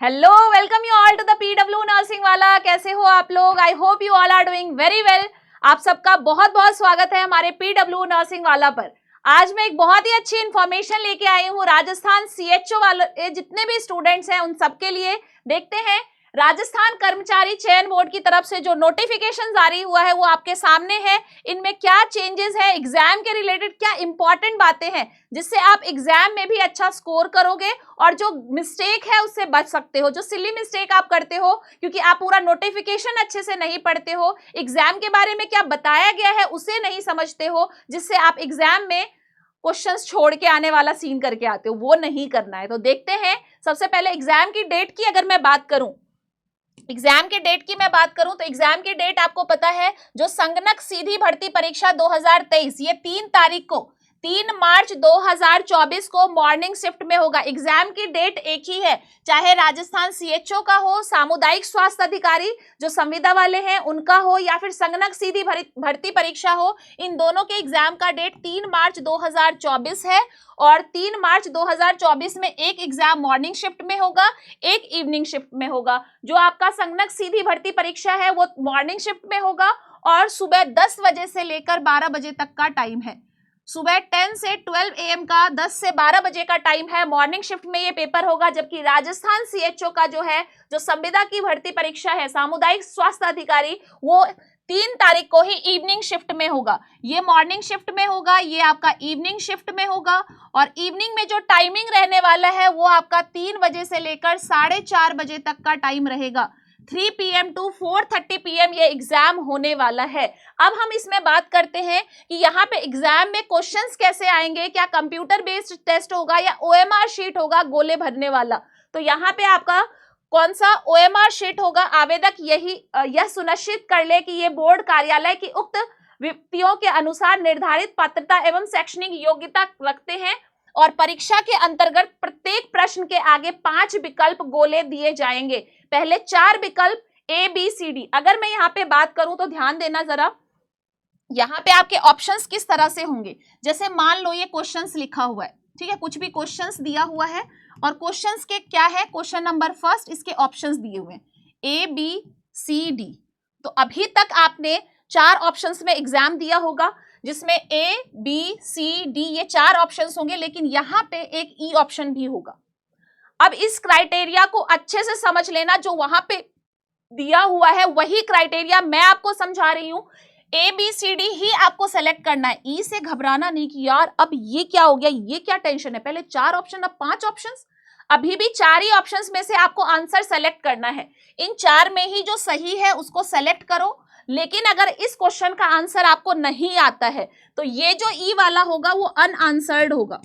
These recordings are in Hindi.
Hello, welcome you all to the PW nursing वाला। कैसे हो आप लोग? I hope you all are doing very well. आप सबका बहुत बहुत स्वागत है हमारे पीडब्ल्यू नर्सिंग वाला पर। आज मैं एक बहुत ही अच्छी इंफॉर्मेशन लेके आई हूँ राजस्थान सीएचओ वाले जितने भी स्टूडेंट्स हैं उन सबके लिए। देखते हैं राजस्थान कर्मचारी चयन बोर्ड की तरफ से जो नोटिफिकेशन जारी हुआ है वो आपके सामने है। इनमें क्या चेंजेस है, एग्जाम के रिलेटेड क्या इंपॉर्टेंट बातें हैं जिससे आप एग्जाम में भी अच्छा स्कोर करोगे और जो मिस्टेक है उससे बच सकते हो, जो सिली मिस्टेक आप करते हो क्योंकि आप पूरा नोटिफिकेशन अच्छे से नहीं पढ़ते हो, एग्जाम के बारे में क्या बताया गया है उसे नहीं समझते हो, जिससे आप एग्जाम में क्वेश्चंस छोड़ के आने वाला सीन करके आते हो, वो नहीं करना है। तो देखते हैं सबसे पहले एग्जाम की डेट की अगर मैं बात करूं, एग्जाम के डेट की मैं बात करूं तो एग्जाम की डेट आपको पता है जो संगणक सीधी भर्ती परीक्षा 2023 ये 3 मार्च 2024 को मॉर्निंग शिफ्ट में होगा। एग्जाम की डेट एक ही है, चाहे राजस्थान सीएचओ का हो, सामुदायिक स्वास्थ्य अधिकारी जो संविदा वाले हैं उनका हो, या फिर संगणक सीधी भर्ती परीक्षा हो, इन दोनों के एग्जाम का डेट 3 मार्च 2024 है। और 3 मार्च 2024 में एक एग्जाम मॉर्निंग शिफ्ट में होगा, एक इवनिंग शिफ्ट में होगा। जो आपका संगणक सीधी भर्ती परीक्षा है वो मॉर्निंग शिफ्ट में होगा और सुबह 10 बजे से लेकर 12 बजे तक का टाइम है। सुबह 10 से 12 AM का 10 से 12 बजे का टाइम है, मॉर्निंग शिफ्ट में ये पेपर होगा। जबकि राजस्थान सीएचओ का जो है, जो संविदा की भर्ती परीक्षा है सामुदायिक स्वास्थ्य अधिकारी, वो 3 तारीख को ही इवनिंग शिफ्ट में होगा। ये मॉर्निंग शिफ्ट में होगा, ये आपका इवनिंग शिफ्ट में होगा। और इवनिंग में जो टाइमिंग रहने वाला है वो आपका 3 बजे से लेकर 4:30 बजे तक का टाइम रहेगा। 3 PM to 4:30 PM ये एग्जाम होने वाला है। अब हम इसमें बात करते हैं कि यहाँ पे एग्जाम में क्वेश्चंस कैसे आएंगे, क्या कंप्यूटर बेस्ड टेस्ट होगा या OMR शीट होगा गोले भरने वाला। तो यहाँ पे आपका कौन सा OMR शीट होगा, आवेदक यह सुनिश्चित कर ले कि ये बोर्ड कार्यालय की उक्त व्यक्तियों के अनुसार निर्धारित पात्रता एवं शैक्षणिक योग्यता रखते हैं। और परीक्षा के अंतर्गत प्रत्येक प्रश्न के आगे 5 विकल्प गोले दिए जाएंगे। पहले 4 विकल्प ABCD। अगर मैं यहाँ पे बात करूं तो ध्यान देना जरा, यहाँ पे आपके ऑप्शंस किस तरह से होंगे। जैसे मान लो ये क्वेश्चंस लिखा हुआ है, ठीक है, कुछ भी क्वेश्चंस दिया हुआ है और क्वेश्चंस के क्या है, क्वेश्चन नंबर फर्स्ट इसके ऑप्शंस दिए हुए हैं ABCD। तो अभी तक आपने 4 ऑप्शंस में एग्जाम दिया होगा जिसमें ABCD ये 4 ऑप्शंस होंगे, लेकिन यहाँ पे एक E ऑप्शन भी होगा। अब इस क्राइटेरिया को अच्छे से समझ लेना, जो वहां पे दिया हुआ है वही क्राइटेरिया मैं आपको समझा रही हूं। ABCD ही आपको सेलेक्ट करना है, ई से घबराना नहीं कि यार अब ये क्या हो गया, ये क्या टेंशन है, पहले 4 ऑप्शन अब 5 ऑप्शंस। अभी भी 4 ही ऑप्शंस में से आपको आंसर सेलेक्ट करना है। इन 4 में ही जो सही है उसको सेलेक्ट करो। लेकिन अगर इस क्वेश्चन का आंसर आपको नहीं आता है तो ये जो ई वाला होगा वो अनआंसर्ड होगा,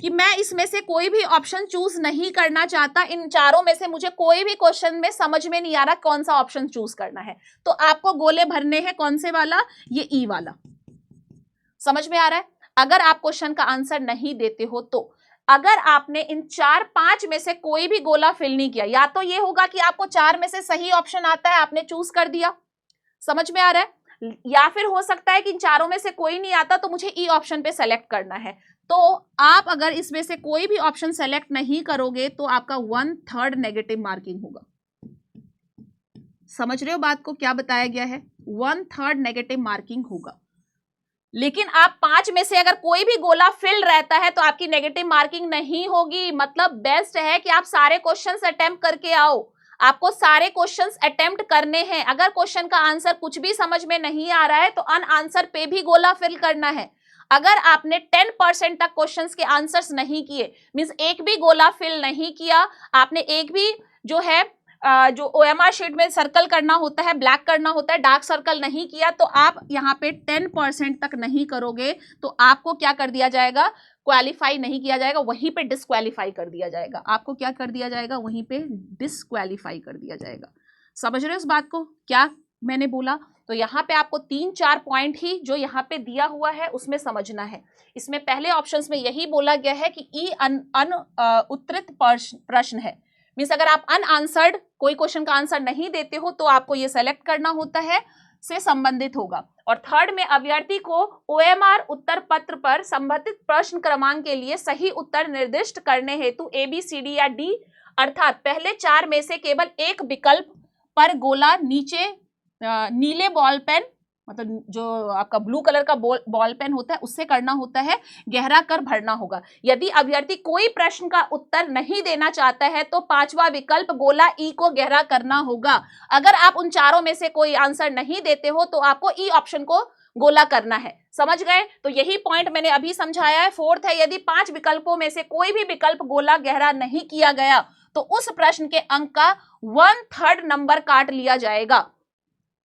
कि मैं इसमें से कोई भी ऑप्शन चूज नहीं करना चाहता, इन 4 में से मुझे कोई भी क्वेश्चन में समझ में नहीं आ रहा कौन सा ऑप्शन चूज करना है। तो आपको गोले भरने हैं कौन से वाला, ये ई वाला। समझ में आ रहा है? अगर आप क्वेश्चन का आंसर नहीं देते हो तो अगर आपने इन 4-5 में से कोई भी गोला फिल नहीं किया, या तो ये होगा कि आपको 4 में से सही ऑप्शन आता है, आपने चूज कर दिया, समझ में आ रहा है, या फिर हो सकता है कि इन 4 में से कोई नहीं आता तो मुझे ई ऑप्शन पे सेलेक्ट करना है। तो आप अगर इसमें से कोई भी ऑप्शन सेलेक्ट नहीं करोगे तो आपका 1/3 नेगेटिव मार्किंग होगा। समझ रहे हो बात को, क्या बताया गया है, 1/3 नेगेटिव मार्किंग होगा। लेकिन आप 5 में से अगर कोई भी गोला फिल रहता है तो आपकी नेगेटिव मार्किंग नहीं होगी। मतलब बेस्ट है कि आप सारे क्वेश्चंस अटेम्प्ट करके आओ, आपको सारे क्वेश्चंस अटेम्प्ट करने हैं। अगर क्वेश्चन का आंसर कुछ भी समझ में नहीं आ रहा है तो अनआंसर पे भी गोला फिल करना है। अगर आपने 10% तक क्वेश्चंस के आंसर्स नहीं किए, मींस एक भी गोला फिल नहीं किया, आपने एक भी जो है जो OMR शीट में सर्कल करना होता है, ब्लैक करना होता है, डार्क सर्कल नहीं किया, तो आप यहाँ पे 10% तक नहीं करोगे तो आपको क्या कर दिया जाएगा, क्वालिफाई नहीं किया जाएगा, वहीं पे डिस्क्वालीफाई कर दिया जाएगा। आपको क्या कर दिया जाएगा, वहीं पे डिस्क्वालीफाई कर दिया जाएगा। समझ रहे हो इस बात को, क्या मैंने बोला? तो यहाँ पे आपको 3-4 पॉइंट ही जो यहाँ पे दिया हुआ है उसमें समझना है। इसमें पहले ऑप्शंस में यही बोला गया है कि ई उत्तरित प्रश्न है, मीन्स अगर आप अनआंसर्ड कोई क्वेश्चन का आंसर नहीं देते हो तो आपको ये सेलेक्ट करना होता है, से संबंधित होगा। और थर्ड में अभ्यर्थी को OMR उत्तर पत्र पर संबंधित प्रश्न क्रमांक के लिए सही उत्तर निर्दिष्ट करने हेतु ABCD या D अर्थात पहले 4 में से केवल एक विकल्प पर गोला नीचे नीले बॉल पेन, मतलब जो आपका ब्लू कलर का बॉल पेन होता है उससे करना होता है, गहरा कर भरना होगा। यदि अभ्यर्थी कोई प्रश्न का उत्तर नहीं देना चाहता है तो 5वां विकल्प गोला ई को गहरा करना होगा। अगर आप उन चारों में से कोई आंसर नहीं देते हो तो आपको ई ऑप्शन को गोला करना है। समझ गए? तो यही पॉइंट मैंने अभी समझाया है। फोर्थ है, यदि 5 विकल्पों में से कोई भी विकल्प गोला गहरा नहीं किया गया तो उस प्रश्न के अंक का 1/3 नंबर काट लिया जाएगा।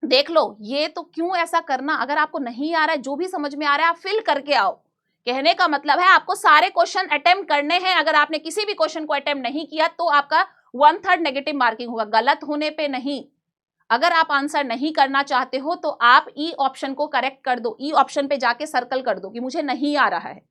देख लो, ये तो क्यों ऐसा करना, अगर आपको नहीं आ रहा है, जो भी समझ में आ रहा है आप फिल करके आओ। कहने का मतलब है आपको सारे क्वेश्चन अटेम्प्ट करने हैं। अगर आपने किसी भी क्वेश्चन को अटेम्प्ट नहीं किया तो आपका 1/3 नेगेटिव मार्किंग होगा, गलत होने पे नहीं। अगर आप आंसर नहीं करना चाहते हो तो आप ई ऑप्शन को करेक्ट कर दो, ई ऑप्शन पे जाके सर्कल कर दो कि मुझे नहीं आ रहा है।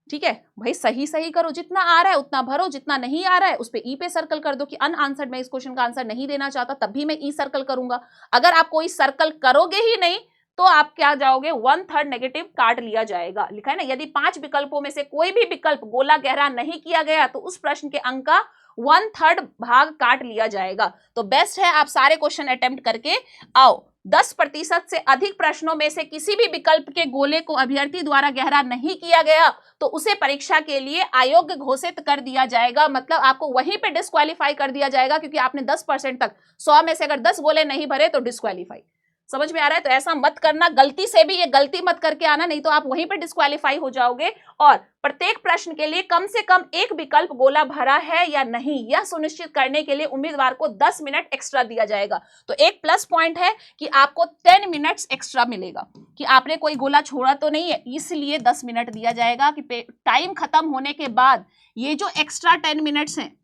ठीक है भाई, सही सही करो, जितना आ रहा है उतना भरो, जितना नहीं आ रहा है उस पे ई पे सर्कल कर दो कि अनआंसर्ड, मैं इस क्वेश्चन का आंसर नहीं देना चाहता, तब भी मैं ई सर्कल करूंगा। अगर आप कोई सर्कल करोगे ही नहीं तो आप क्या जाओगे, 1/3 नेगेटिव काट लिया जाएगा। लिखा है ना, यदि 5 विकल्पों में से कोई भी विकल्प गोला गहरा नहीं किया गया तो उस प्रश्न के अंक का 1/3 भाग काट लिया जाएगा। तो बेस्ट है आप सारे क्वेश्चन अटेम्प्ट करके आओ। 10% से अधिक प्रश्नों में से किसी भी विकल्प के गोले को अभ्यर्थी द्वारा गहरा नहीं किया गया तो उसे परीक्षा के लिए अयोग्य घोषित कर दिया जाएगा। मतलब आपको वहीं पे डिस्क्वालीफाई कर दिया जाएगा, क्योंकि आपने 10% तक, 100 में से अगर 10 गोले नहीं भरे तो डिस्क्वालीफाई। समझ में आ रहा है? तो ऐसा मत करना, गलती से भी ये गलती मत करके आना, नहीं तो आप वहीं पे डिस्क्वालीफाई हो जाओगे। और प्रत्येक प्रश्न के लिए कम से कम एक विकल्प गोला भरा है या नहीं, यह सुनिश्चित करने के लिए उम्मीदवार को 10 मिनट एक्स्ट्रा दिया जाएगा। तो एक प्लस पॉइंट है कि आपको 10 मिनट्स एक्स्ट्रा मिलेगा, कि आपने कोई गोला छोड़ा तो नहीं है, इसलिए 10 मिनट दिया जाएगा कि टाइम खत्म होने के बाद ये जो एक्स्ट्रा 10 मिनट्स हैं,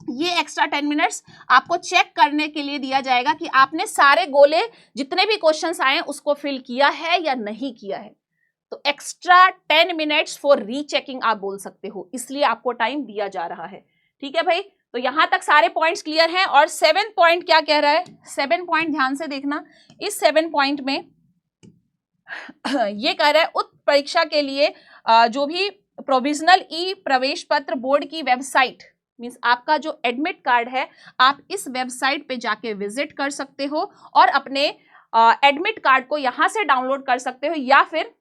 ये एक्स्ट्रा 10 मिनट्स आपको चेक करने के लिए दिया जाएगा कि आपने सारे गोले, जितने भी क्वेश्चंस आए उसको फिल किया है या नहीं किया है। तो एक्स्ट्रा 10 मिनट्स फॉर रीचेकिंग आप बोल सकते हो, इसलिए आपको टाइम दिया जा रहा है। ठीक है भाई, तो यहां तक सारे पॉइंट्स क्लियर हैं। और 7 पॉइंट क्या कह रहा है, 7 पॉइंट ध्यान से देखना। इस 7 पॉइंट में ये कह रहा है उत्तर परीक्षा के लिए जो भी प्रोविजनल ई प्रवेश पत्र बोर्ड की वेबसाइट, मींस आपका जो एडमिट कार्ड है, आप इस वेबसाइट पे जाके विजिट कर सकते हो और अपने एडमिट कार्ड को यहां से डाउनलोड कर सकते हो, या फिर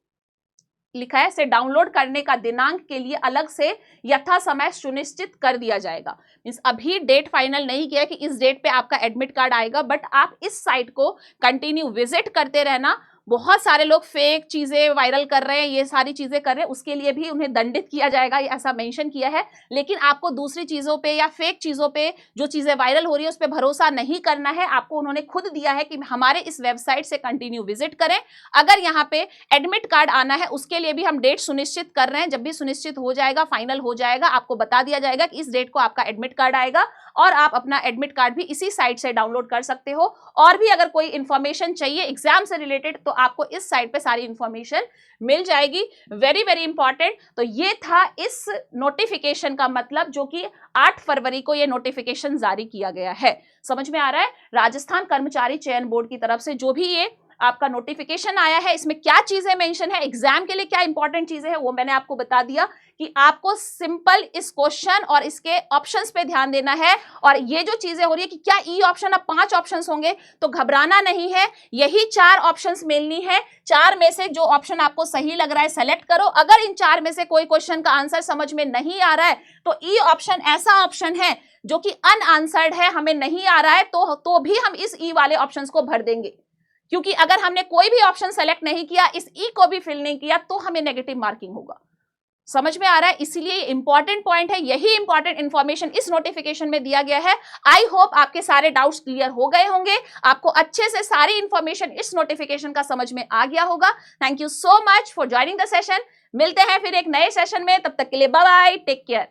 लिखा है से डाउनलोड करने का दिनांक के लिए अलग से यथा समय सुनिश्चित कर दिया जाएगा। मींस अभी डेट फाइनल नहीं किया कि इस डेट पे आपका एडमिट कार्ड आएगा, बट आप इस साइट को कंटिन्यू विजिट करते रहना। बहुत सारे लोग फेक चीजें वायरल कर रहे हैं, ये सारी चीजें कर रहे हैं, उसके लिए भी उन्हें दंडित किया जाएगा, ये ऐसा मेंशन किया है। लेकिन आपको दूसरी चीजों पे या फेक चीजों पे, जो चीजें वायरल हो रही है उस पर भरोसा नहीं करना है। आपको उन्होंने खुद दिया है कि हमारे इस वेबसाइट से कंटिन्यू विजिट करें। अगर यहाँ पे एडमिट कार्ड आना है उसके लिए भी हम डेट सुनिश्चित कर रहे हैं। जब भी सुनिश्चित हो जाएगा, फाइनल हो जाएगा, आपको बता दिया जाएगा कि इस डेट को आपका एडमिट कार्ड आएगा, और आप अपना एडमिट कार्ड भी इसी साइट से डाउनलोड कर सकते हो। और भी अगर कोई इंफॉर्मेशन चाहिए एग्जाम से रिलेटेड तो आपको इस साइट पे सारी इंफॉर्मेशन मिल जाएगी। Very very important. तो ये था इस नोटिफिकेशन का मतलब, जो कि 8 फरवरी को ये नोटिफिकेशन जारी किया गया है। समझ में आ रहा है? राजस्थान कर्मचारी चयन बोर्ड की तरफ से जो भी ये आपका नोटिफिकेशन आया है, इसमें क्या चीजें मेंशन है, एग्जाम के लिए क्या इंपॉर्टेंट चीजें हैं, वो मैंने आपको बता दिया कि आपको सिंपल इस क्वेश्चन और इसके ऑप्शंस पे ध्यान देना है। और ये जो चीजें हो रही है कि क्या ई ऑप्शन, अब 5 ऑप्शंस होंगे, तो घबराना नहीं है, यही 4 ऑप्शंस मिलनी है। 4 में से जो ऑप्शन आपको सही लग रहा है सेलेक्ट करो। अगर इन 4 में से कोई क्वेश्चन का आंसर समझ में नहीं आ रहा है तो ई ऑप्शन ऐसा ऑप्शन है जो कि अनआंसर्ड है, हमें नहीं आ रहा है, तो भी हम इस ई वाले ऑप्शंस को भर देंगे। क्योंकि अगर हमने कोई भी ऑप्शन सेलेक्ट नहीं किया, इस ई को भी फिल नहीं किया, तो हमें नेगेटिव मार्किंग होगा। समझ में आ रहा है? इसीलिए ये इंपॉर्टेंट पॉइंट है, यही इंपॉर्टेंट इंफॉर्मेशन इस नोटिफिकेशन में दिया गया है। आई होप आपके सारे डाउट्स क्लियर हो गए होंगे, आपको अच्छे से सारी इंफॉर्मेशन इस नोटिफिकेशन का समझ में आ गया होगा। Thank you so much for joining the session. मिलते हैं फिर एक नए सेशन में, तब तक के लिए बाय बाय, टेक केयर।